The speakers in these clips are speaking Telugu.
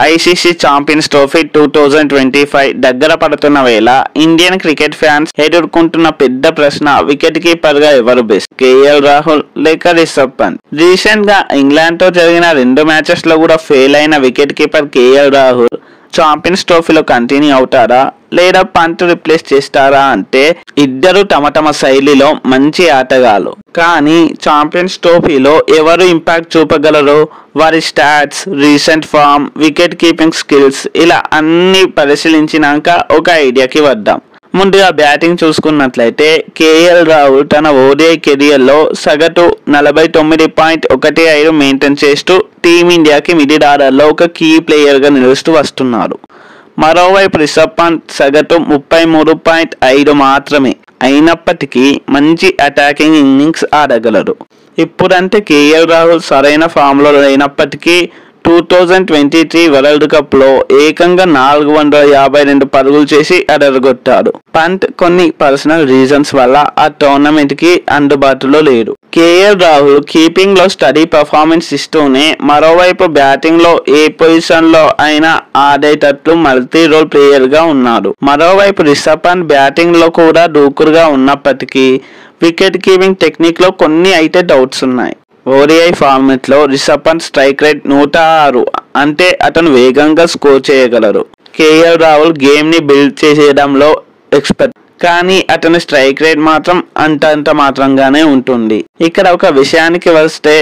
ఐసీసీ ఛాంపియన్స్ ట్రోఫీ 2025 దగ్గర పడుతున్న వేళ ఇండియన్ క్రికెట్ ఫ్యాన్స్ ఎదుర్కొంటున్న పెద్ద ప్రశ్న వికెట్ కీపర్ గా ఎవరు బెస్ట్, కేఎల్ రాహుల్ లేక రిషబ్ పంత్. రీసెంట్ గా ఇంగ్లాండ్ తో జరిగిన 2 మ్యాచెస్ లో కూడా ఫెయిల్ అయిన wicket keeper KL Rahul champions ట్రోఫీలో కంటిన్యూ అవుతారా లేదా పంత్ రిప్లేస్ చేస్తారా అంటే ఇద్దరు తమ తమ శైలిలో మంచి ఆటగాళ్ళు. కానీ ఛాంపియన్స్ ట్రోఫీలో ఎవరు ఇంపాక్ట్ చూపగలరో, వారి stats, recent form, wicket keeping skills ఇలా అన్ని పరిశీలించినాక ఒక ఐడియాకి వద్దాం. ముందుగా బ్యాటింగ్ చూసుకున్నట్లయితే కేఎల్ రాహుల్ తన ఓడిఐ కెరియర్లో సగటు 49.15 మెయింటైన్ చేస్తూ టీమిండియాకి మిడిల్ ఆర్డర్లో ఒక కీ ప్లేయర్గా నిలుస్తూ వస్తున్నారు. మరోవైపు రిషబ్ పంత్ సగటు 33.5 మాత్రమే అయినప్పటికీ మంచి అటాకింగ్ ఇన్నింగ్స్ ఆడగలరు. ఇప్పుడంటే కేఎల్ రాహుల్ సరైన ఫామ్లో లేనప్పటికీ 2023 వరల్డ్ కప్ లో ఏకంగా 452 పరుగులు చేసి అదరగొట్టాడు. పంత్ కొన్ని పర్సనల్ రీజన్స్ వల్ల ఆ టోర్నమెంట్ కి అందుబాటులో లేడు. కేఎల్ రాహుల్ కీపింగ్ లో స్టడీ పర్ఫార్మెన్స్ ఇస్తూనే మరోవైపు బ్యాటింగ్ లో ఏ పొజిషన్ లో అయినా ఆడేటట్లు మల్టీ రోల్ ప్లేయర్ గా ఉన్నాడు. మరోవైపు రిషబ్ పంత్ బ్యాటింగ్ లో కూడా దూకుడుగా ఉన్నప్పటికీ వికెట్ కీపింగ్ టెక్నిక్ లో కొన్ని అయితే డౌట్స్ ఉన్నాయి. ఓడిఐ ఫార్మెట్ లో రిషబ్ పంత్ స్ట్రైక్ రేట్ 106 అంటే అతను వేగంగా స్కోర్ చేయగలరు. కేఎల్ రాహుల్ గేమ్ ని బిల్డ్ చేసేయడంలో ఎక్స్పర్ట్, కానీ అతని స్ట్రైక్ రేట్ మాత్రం అంతంత మాత్రంగానే ఉంటుంది. ఇక్కడ ఒక విషయానికి వస్తే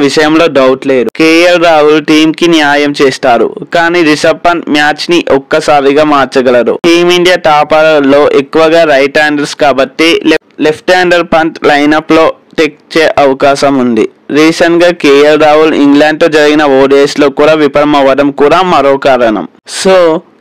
విషయంలో డౌట్ లేదు. కేఎల్ రాహుల్ టీమ్ కి న్యాయం చేస్తారు, కానీ రిషబ్ పంత్ మ్యాచ్ ని ఒక్కసారిగా మార్చగలరు. టీమిండియా టాప్ ఆర్డర్ లో ఎక్కువగా రైట్ హ్యాండర్స్ కాబట్టి లెఫ్ట్ హ్యాండర్ పంత్ లైనప్ లో తెచ్చే అవకాశం ఉంది. రీసెంట్ గా కేఎల్ రాహుల్ ఇంగ్లాండ్ తో జరిగిన ఓడిఐస్ లో కూడా విఫలం అవ్వడం కూడా మరో కారణం. So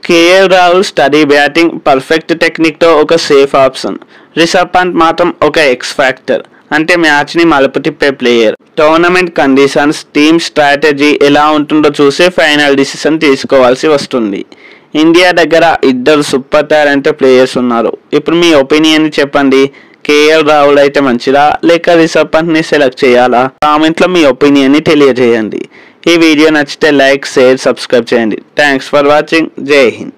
KL Rahul study batting, perfect technique తో ఒక సేఫ్ ఆప్షన్. రిషబ్ పంత్ మాత్రం ఒక ఎక్స్ ఫ్యాక్టర్, అంటే మ్యాచ్ ని మలుపు తిప్పే player. Tournament conditions, team strategy ఎలా ఉంటుందో చూసి ఫైనల్ డిసిషన్ తీసుకోవాల్సి వస్తుంది. ఇండియా దగ్గర ఇద్దరు సూపర్ టాలెంట్ ప్లేయర్స్ ఉన్నారు. ఇప్పుడు మీ ఒపీనియన్ చెప్పండి. కేఎల్ రాహుల్ అయితే మంచిదా లేక రిషబ్ పంత్ ని సెలెక్ట్ చేయాలా? కామెంట్ లో మీ ఒపీనియన్ ని తెలియజేయండి. ఈ వీడియో నచ్చితే లైక్, షేర్, సబ్స్క్రైబ్ చేయండి. Thanks for watching. జై హింద్.